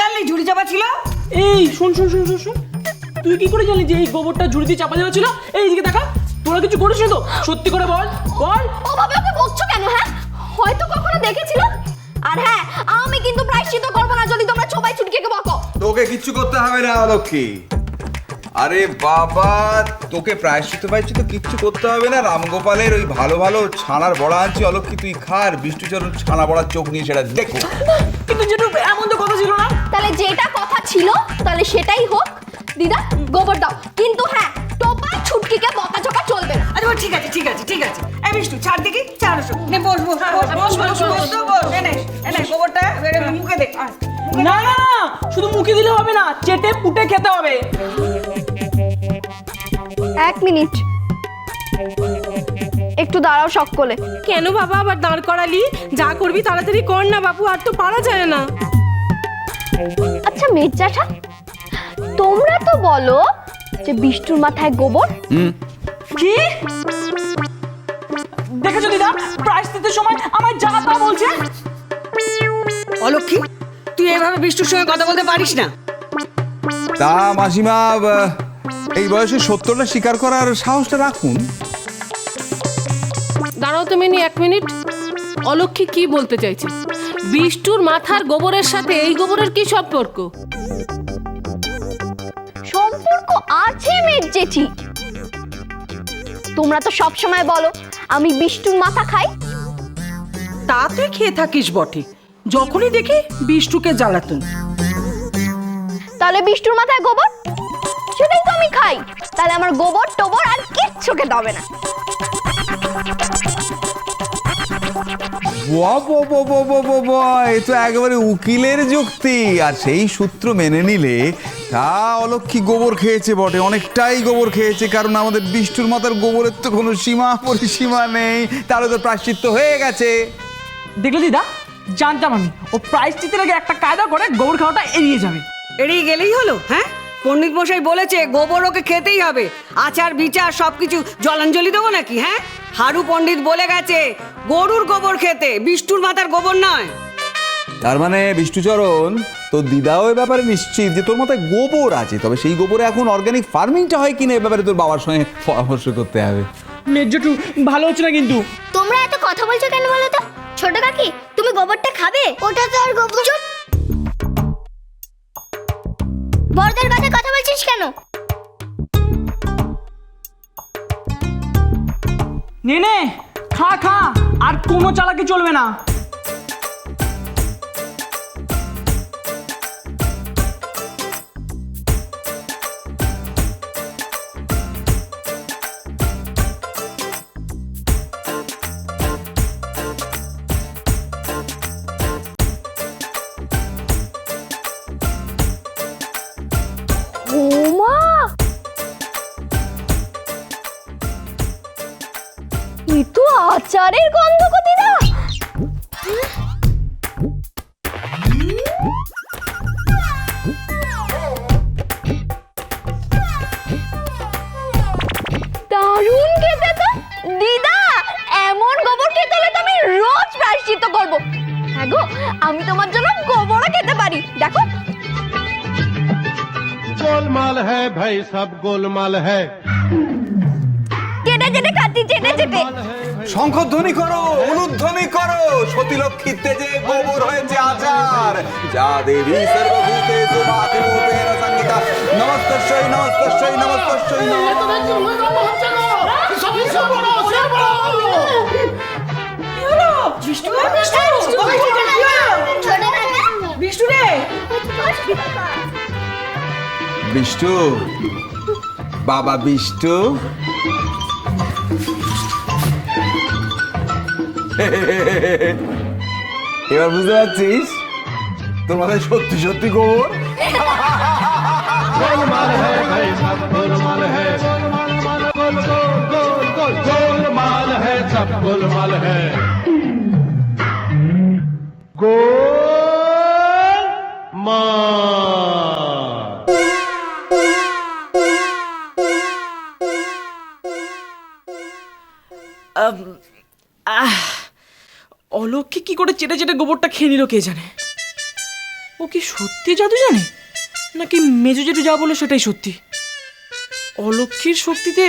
জানলি ঝুড়ি চাপা ছিল? এই শোন শোন শোন শোন শোন, তুই কি করে জানলি যে এই গোবরটা ঝুড়ি দিয়ে চাপা দেওয়া ছিল? এইদিকে দেখা, তোরা কিছু করিস তো? সত্যি করে বল বল। ওভাবে ওকে বকছো কেন? হ্যাঁ, হয়তো কখনো দেখেছিল। আর হ্যাঁ, আমি কিন্তু প্রায়শ্চিত্ত করবো না যদি তোমরা সবাই ছুটকিকে বকো। তোকে কিচ্ছু করতে হবে না অলক্ষী। আরে বাবা, তোকে প্রায়শ্চিত্ত কিচ্ছু করতে হবে না। রামগোপালের ওই ভালো ভালো ছানার বড়া আনছি অলক্ষী, তুই খার। বিষ্ণুচরণ ছানা বড়ার চোখ নিয়ে সেটা দেখো। কিন্তু যেটা এমন তো কথা ছিল না। তাহলে যেটা কথা ছিল তাহলে সেটাই হোক। দিদা গোবর দাও, কিন্তু হ্যাঁ টোপাই ছুটকিকে বকাঝকা চলবে না। আচ্ছা ঠিক আছে ঠিক আছে ঠিক আছে। এই বিষ্ণু ছাড় দেখি, ছাড় ওসব। নে বস বস বস বস বস বস তো বস। এনে এনে গোবরটা মুখে দে। না না না, শুধু মুখে দিলে হবে না, চেটে পুটে খেতে হবে। 1 মিনিট একটু দাঁড়াও সকলে। কেন বাবা আবার দাঁড় করালি? যা করবি তাড়াতাড়ি কর না বাপু, আর তো পারা যায় না। আচ্ছা মির্জাটা, তোমরা তো বলো যে বিষ্ণুর মাথায় গোবর। কি দেখেছো দিদা, প্রায়শ্চিত্তের সময় আমার যা তা বলছে। অলক্ষী, তুই এভাবে বিষ্ণুর সঙ্গে কথা বলতে পারিস না। তা মাসিমা, এই বয়সে সত্যটা স্বীকার করার সাহসটা রাখুন। দাঁড়াও তো মিনি 1 মিনিট। অলক্ষী কি বলতে চাইছে? বিষ্টুর মাথার গোবরের সাথে এই গোবরের কি সম্পর্ক? সম্পর্ক আছে মেজেঠি। তোমরা তো সব সময় বলো আমি বিষ্ণুর মাথা খাই। তাতে খেয়ে থাকিস বটে, যখনই দেখি বিষ্ণুকে জ্বালাতন। তাহলে বিষ্ণুর মাথায় গোবর, সেটাই তো আমি খাই। তাহলে আমার গোবর টোবর আর কিচ্ছু খেতে হবে না। এ তো একেবারে উকিলের যুক্তি। আর সেই সূত্র মেনে নিলে তা অলক্ষী গোবর খেয়েছে বটে, অনেকটাই গোবর খেয়েছে। কারণ আমাদের বিষ্ণুর মাথার গোবরের তো কোনো সীমা পরিসীমা নেই, তাহলে তো প্রায়শ্চিত্ত হয়ে গেছে। দেখলে দিদা, জানতাম আমি ও প্রায়শ্চিত্তের আগে একটা কায়দা করে গোবর খাওয়াটা এড়িয়ে যাবে। এড়িয়ে গেলেই হলো? হ্যাঁ, পণ্ডিত মশাই বলেছে গোবর ওকে খেতেই হবে। আচার বিচার সবকিছু জলাঞ্জলি দেবো নাকি? হ্যাঁ, হারু পণ্ডিত বলে গেছে গরুর গোবর খেতে, বিষ্ণুর মাথার গোবর নয়। তার মানে বিষ্ণুচরণ, তোর দিদাও এ ব্যাপারে নিশ্চিত যে তোর মাথায় গোবর আছে। তবে সেই গোবরে এখন অর্গানিক ফার্মিংটা হয় কিনা এ ব্যাপারে তোর বাবার সঙ্গে পরামর্শ করতে হবে। মেজটু ভালো হচ্ছে না কিন্তু। তোমরা এত কথা বলছো কেন বলো তো? ছোট কাকি, তুমি গোবরটা খাবে? ওটা তো আর গোবর। চুপ! বড়দের কথা কথা বলছিস কেন? নে নে, খা খা, আর কোনো চালাকি চলবে না। ওমা, এ তো আচারের গন্ধ গো দিদা। দারুণ খেতে তো দিদা। এমন গোবর খেতে হলে তো আমি রোজ প্রায়শ্চিত্ত করবো। হ্যাঁ গো, আমি তোমার জন্য গোবরও খেতে পারি। দেখো, गोलमाल है भाई, सब गोलमाल है। চেটে চেটে খাচ্ছি, চেটে চেটে। শঙ্খধ্বনি করো, উলুধ্বনি করো, সতীলক্ষ্মীর তেজে গোবর হয়েছে আচার। যা দেবী সর্বভূতেষু মাতৃরূপেণ সংহিতা। নমস্তস্যৈ নমস্তস্যৈ নমস্তস্যৈ বিষ্ণু রে, বিষ্ণু, বাবা বিষ্ণু। এবার বুঝতে পারছিস তোর মাথায় সত্যি সত্যি গোবর। गोलमाल है भाई, सब गोलमाल है। गोल गोल गोल गोल गोलमाल है, सब गोलमाल है। অলক্ষী কি করে চেটে চেটে গোবরটা খেয়ে নিল কে জানে। ও কি সত্যি জাদু জানে, নাকি মেজো জেঠু যা বলে সেটাই সত্যি? অলক্ষীর শক্তিতে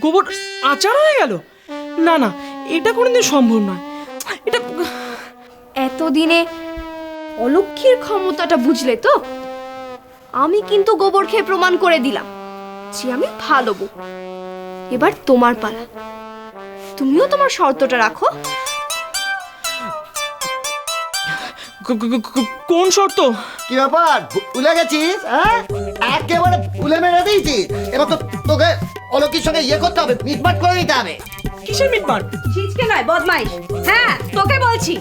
গোবর আচার হয়ে গেল? না না, এটা কোনোদিন সম্ভব নয়। এটা এতদিনে অলক্ষীর ক্ষমতাটা বুঝলে তো? আমি কিন্তু গোবর খেয়ে প্রমাণ করে দিলাম যে আমি ভালো বউ। এবার তোমার পালা, তুমিও তোমার শর্তটা রাখো। কোন শর্ত? কি ব্যাপার, ভুলে গেছিস? হ্যাঁ, একেবারে ভুলে মেরে দিয়েছিস। এবার তো তোকে অলক্ষীর সঙ্গে ইয়ে করতে হবে, মিটমাট করে নিতে হবে। কিসের মিটমাট? ছিচকে নয়, বদমাইশ। হ্যাঁ, তোকে বলছি,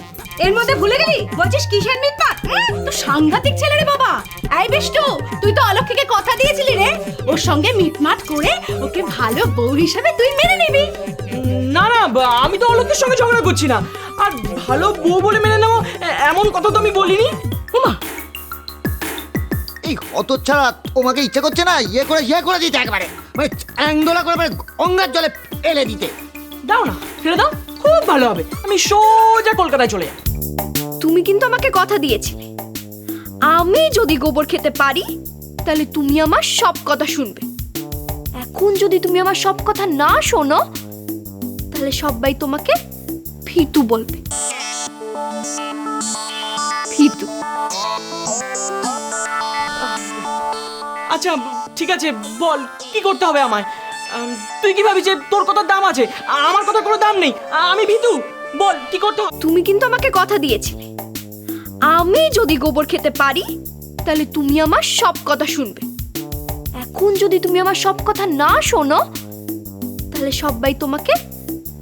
এর মধ্যে ভুলে গেলি? বলছিস কিসের মিটমাট? তো সাংঘাতিক ছেলে রে বাবা। এই বিষ্টু, তুই তো অলক্ষীকে কথা দিয়েছিলি রে, ওর সঙ্গে মিটমাট করে ওকে ভালো বউ হিসেবে তুই মেনে নিবি। না না, আমি তো অলক্ষীর সঙ্গে ঝগড়া করছি না। আর ভালো বউ বলে মেনে নেবো এমন কথা তো আমি বলিনি। ওমা, এই হতচ্ছাড়া তোমাকে ইচ্ছে করছে না ইয়ে করে দিতে একবারে, মানে অ্যাঙ্গোলা করে মানে গঙ্গার জলে ফেলে দিতে। দাও না, ফেলে দাও, খুব ভালো হবে। আমি সোজা কলকাতায় চলে যাব। তুমি কিন্তু আমাকে কথা দিয়েছিলে, আমি যদি গোবর খেতে পারি তাহলে তুমি আমার সব কথা শুনবে। এখন যদি তুমি আমার সব কথা না শোনো তাহলে সবাই তোমাকে ফিতু বলবে। ফিতু। আচ্ছা ঠিক আছে, বল কি করতে হবে আমায়? তুই কি ভাবিস যে তোর কথার দাম আছে? আমার কথার কোনো দাম নেই, আমি ভীতু। বল কি করতে হবে? তুমি কিন্তু আমাকে কথা দিয়েছিলে, আমি যদি গোবর খেতে পারি তাহলে তুমি আমার সব কথা শুনবে। এখন যদি তুমি আমার সব কথা না শোনো তাহলে সবাই তোমাকে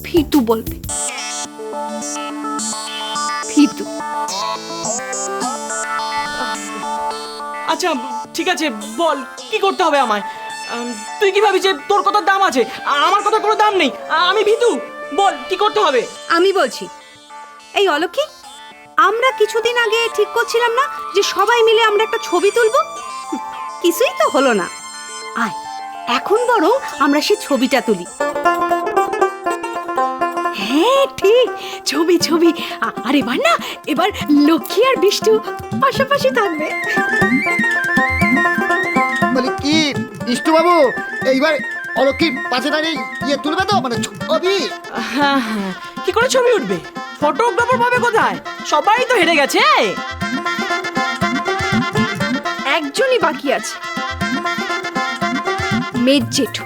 ফিতু বলবে। ফিতু। আচ্ছা ঠিক আছে, বল কি করতে হবে আমায়? তুই কি ভাবিস যে তোর কথার দাম আছে? আমার কথার কোনো দাম নেই, আমি ভীতু। বল কি করতে হবে? আমি বলছি, এই অলক্ষী, আমরা কিছুদিন আগে ঠিক করছিলাম না যে সবাই মিলে আমরা একটা ছবি তুলবো? কিছুই তো হলো না। আয়, এখন বরং আমরা সেই ছবিটা তুলি। হ্যাঁ ঠিক, ছবি ছবি। আর এবার না, এবার লক্ষ্মী আর বিষ্টু পাশাপাশি থাকবে। বলি কি বিষ্টু বাবু, এইবার অলক্ষীর পাশে দাঁড়িয়ে ইয়ে তুলবে তো, মানে ছবি? হ্যাঁ হ্যাঁ, কি করে ছবি উঠবে? ফটোগ্রাফার পাবে কোথায়? সবাই তো হেরে গেছে। একজনই বাকি আছে, মেজ জেঠু।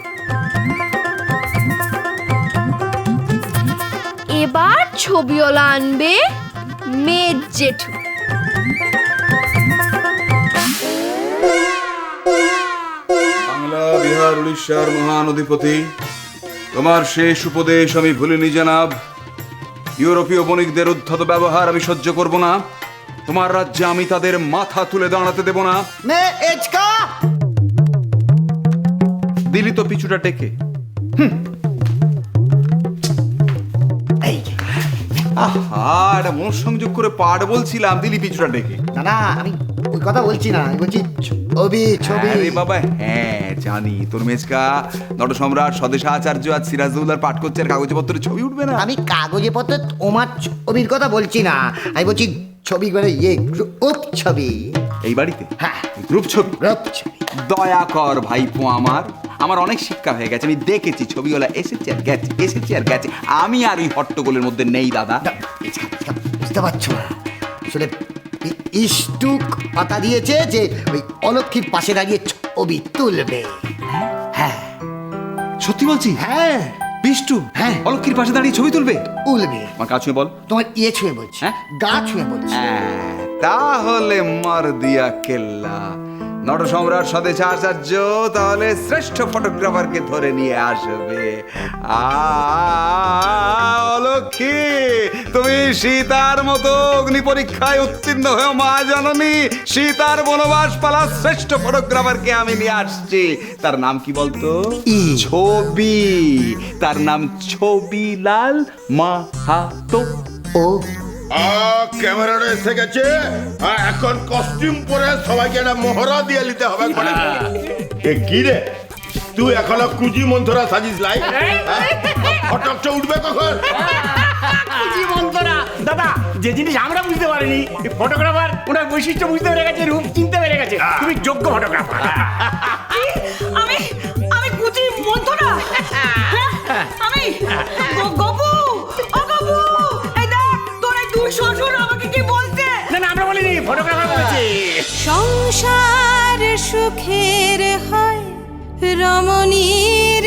এবার ছবিওয়ালা আনবে মেজ জেঠু। বাংলা, বিহার, উড়িষ্যার মহান অধিপতি, তোমার শেষ উপদেশ আমি ভুলিনি জনাব। ইউরোপীয় বণিকদের উদ্ধত ব্যবহার আমি সহ্য করব না। তোমার রাজ্যে আমি তাদের মাথা তুলে দাঁড়াতে দেব না। মে এজকা দিলি তো পিছুটা ডেকে। এই যে, আহা, এটা মনোসংযোগ করে পাঠ বলছিলাম, দিলি পিছুটা ডেকে। না না, আমি ওই কথা বলছি না, আমি বলছি ছবি ছবি। আরে বাবা, হ্যাঁ জানি তোর মেজকা নটসম্রাট স্বদেশাচার্য আর সিরাজউদ্দৌলার পাঠ করছে, আর কাগজে পত্রে ছবি উঠবে না। আমি কাগজে পত্রে তোমার ছবির কথা বলছি না, আমি বলছি ছবি করে ইয়ে গ্রুপ ছবি। এই বাড়িতে হ্যাঁ, গ্রুপ ছবি। গ্রুপ ছবি। দয়া কর ভাইপো, আমার অনেক শিক্ষা হয়ে গেছে। আমি দেখেছি ছবিওয়ালা এসেছে আর গেছে, এসেছে আর গেছে। আমি আর ওই হট্টগোলের মধ্যে নেই দাদা। বুঝতে পারছো না, আসলে ইষ্টুক কথা দিয়েছে যে ওই অলক্ষীর পাশে দাঁড়িয়ে ছবি তুলবে। হ্যাঁ সত্যি বলছি? হ্যাঁ, বিষ্টু হ্যাঁ। অলক্ষীর পাশে দাঁড়িয়ে ছবি তুলবে? তুলবে। আমার কাছে বল। তোমার ইয়ে ছুঁয়ে বলছি, হ্যাঁ? গা ছুঁয়ে বলছি। তাহলে মার দিয়া কেল্লা। নটসম্রাট স্বদেশাচার্য তাহলে শ্রেষ্ঠ ফটোগ্রাফারকে ধরে নিয়ে আসবে। অলক্ষী, তুমি সীতার মতো অগ্নি পরীক্ষায় উত্তীর্ণ হয়ে মা জননী সীতার বনবাস পালা শ্রেষ্ঠ ফটোগ্রাফারকে আমি নিয়ে আসছি। তার নাম কি বলতো? ছবি। তার নাম ছবিলাল মাহাতো। ও ক্যামেরাটা এসে গেছে, এখন কস্টিউম পরে সবাইকে একটা মহড়া দিয়ে নিতে হবে। কি রে, তুই এখনো কুজি মন্থরা সাজিস লাই? ফটকটা উঠবে কখন? দাদা যে জিনিস আমরা বুঝতে পারিনি ফটোগ্রাফার ওনার বৈশিষ্ট্য বুঝতে পেরে গেছে, রূপ চিনতে পেরে গেছে। তুমি যোগ্য ফটোগ্রাফার। আমি আমি কুচি বলতো না আমি গপু ও গপু এই দেখ তোর এই দুই শ্বশুর আমাকে কি বলতে। না না আমরা বলিনি, ফটোগ্রাফার বলেছে। সংসার সুখের হয় রমণীর